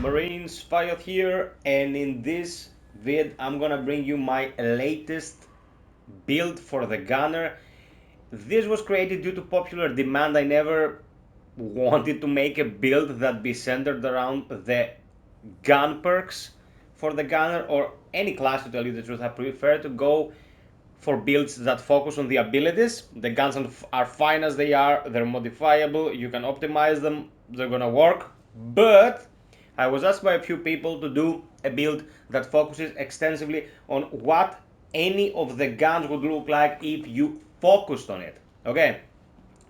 Marines, FiOth here, and in this vid I'm gonna bring you my latest build for the gunner. This was created due to popular demand. I never wanted to make a build that be centered around the gun perks for the gunner or any class, to tell you the truth. I prefer to go for builds that focus on the abilities. The guns are fine as they are, they're modifiable, you can optimize them, they're gonna work. But I was asked by a few people to do a build that focuses extensively on what any of the guns would look like if you focused on it. Okay,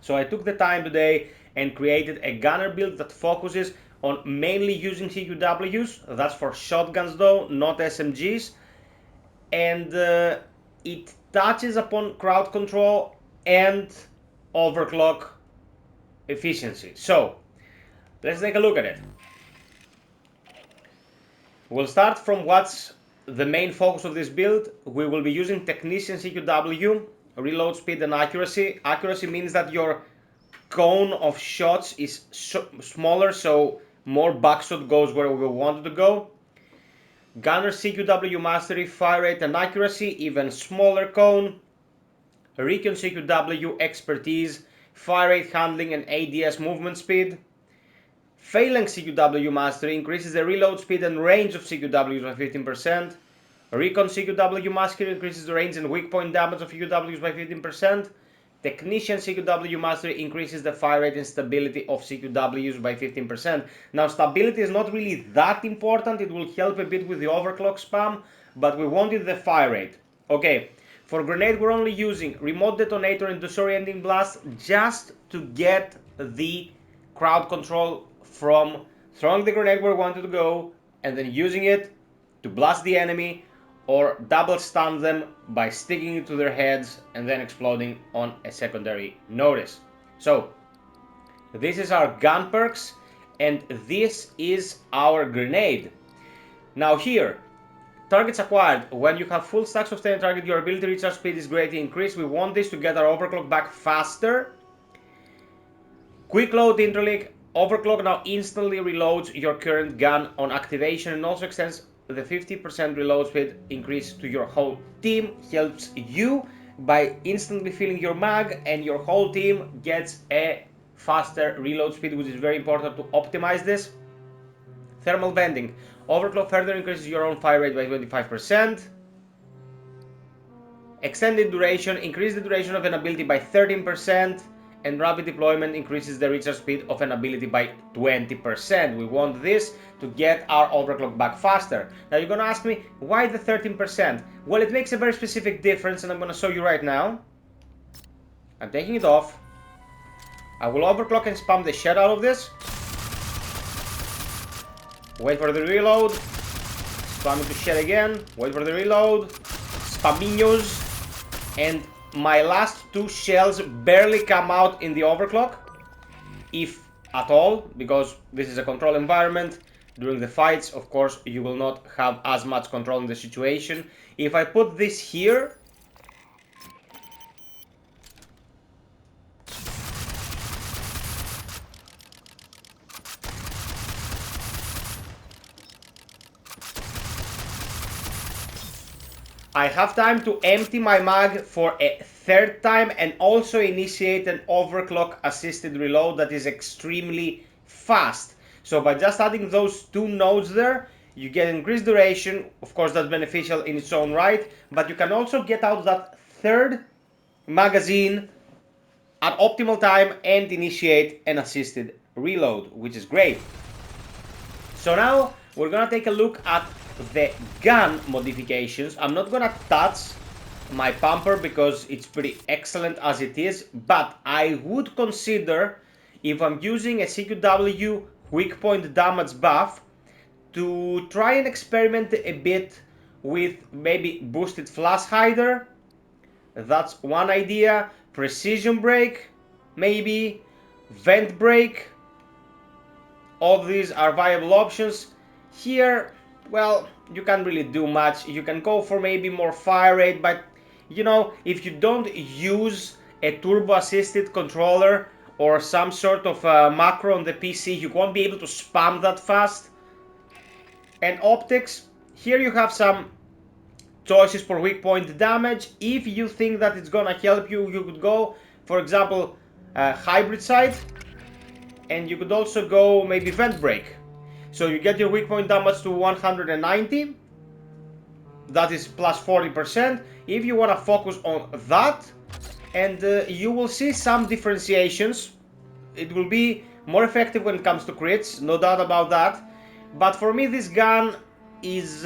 so I took the time today and created a gunner build that focuses on mainly using CQWs. That's for shotguns though, not SMGs. And it touches upon crowd control and overclock efficiency. So let's take a look at it. We'll start from what's the main focus of this build. We will be using Technician CQW, reload speed and accuracy. Accuracy means that your cone of shots is smaller, so more backshot goes where we want it to go. Gunner CQW mastery, fire rate and accuracy, even smaller cone. Recon CQW expertise, fire rate handling and ADS movement speed. Phalanx CQW mastery increases the reload speed and range of CQWs by 15%. Recon CQW mastery increases the range and weak point damage of CQWs by 15%. Technician CQW mastery increases the fire rate and stability of CQWs by 15%. Now stability is not really that important, it will help a bit with the overclock spam, but we wanted the fire rate. Okay, for grenade we're only using remote detonator and disorienting blast just to get the crowd control from throwing the grenade where we wanted to go and then using it to blast the enemy, or double stun them by sticking it to their heads and then exploding on a secondary notice. So this is our gun perks and this is our grenade. Now here, targets acquired. When you have full stacks of 10 target, your ability recharge speed is greatly increased. We want this to get our overclock back faster. Quick load interlink. Overclock now instantly reloads your current gun on activation and also extends the 50% reload speed increase to your whole team. Helps you by instantly filling your mag and your whole team gets a faster reload speed, which is very important to optimize this. Thermal bending. Overclock further increases your own fire rate by 25%. Extended duration. Increase the duration of an ability by 13%. And rapid deployment increases the recharge speed of an ability by 20%. We want this to get our overclock back faster. Now you're gonna ask me, why the 13%? Well, it makes a very specific difference and I'm gonna show you right now. I'm taking it off. I will overclock and spam the shit out of this. Wait for the reload. Spam it to shit again. Wait for the reload. Spaminos. And my last two shells barely come out in the overclock, if at all, because this is a control environment. During the fights, of course, you will not have as much control in the situation. If I put this here, I have time to empty my mag for a third time and also initiate an overclock assisted reload that is extremely fast. So by just adding those two nodes there, you get increased duration. Of course, that's beneficial in its own right, but you can also get out that third magazine at optimal time and initiate an assisted reload, which is great. So now we're gonna take a look at the gun modifications. I'm not gonna touch my pumper because it's pretty excellent as it is, but I would consider, if I'm using a CQW weak point damage buff, to try and experiment a bit with maybe boosted flash hider. That's one idea. Precision brake, maybe vent brake. All these are viable options. Here, well, you can't really do much. You can go for maybe more fire rate, but you know, if you don't use a turbo assisted controller or some sort of macro on the PC, you won't be able to spam that fast. And optics, here you have some choices for weak point damage. If you think that it's gonna help you, you could go, for example, hybrid sight, and you could also go maybe vent break. So you get your weak point damage to 190, that is plus 40%. If you want to focus on that, and you will see some differentiations. It will be more effective when it comes to crits, no doubt about that. But for me, this gun is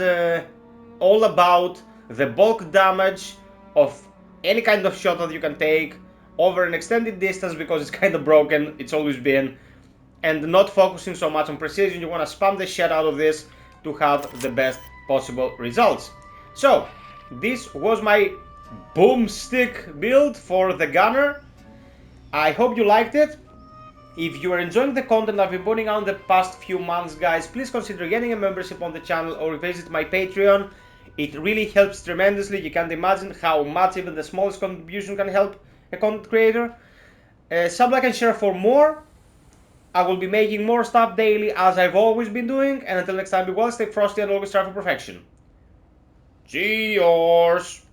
all about the bulk damage of any kind of shot that you can take over an extended distance, because it's kind of broken, it's always been, and not focusing so much on precision. You want to spam the shit out of this to have the best possible results. So this was my Boomstick build for the gunner. I hope you liked it. If you are enjoying the content I've been putting out in the past few months, guys, please consider getting a membership on the channel or visit my Patreon. It really helps tremendously. You can't imagine how much even the smallest contribution can help a content creator. Sub, like, and share for more. I will be making more stuff daily, as I've always been doing. And until next time, be well, stay frosty, and always strive for perfection. Cheers!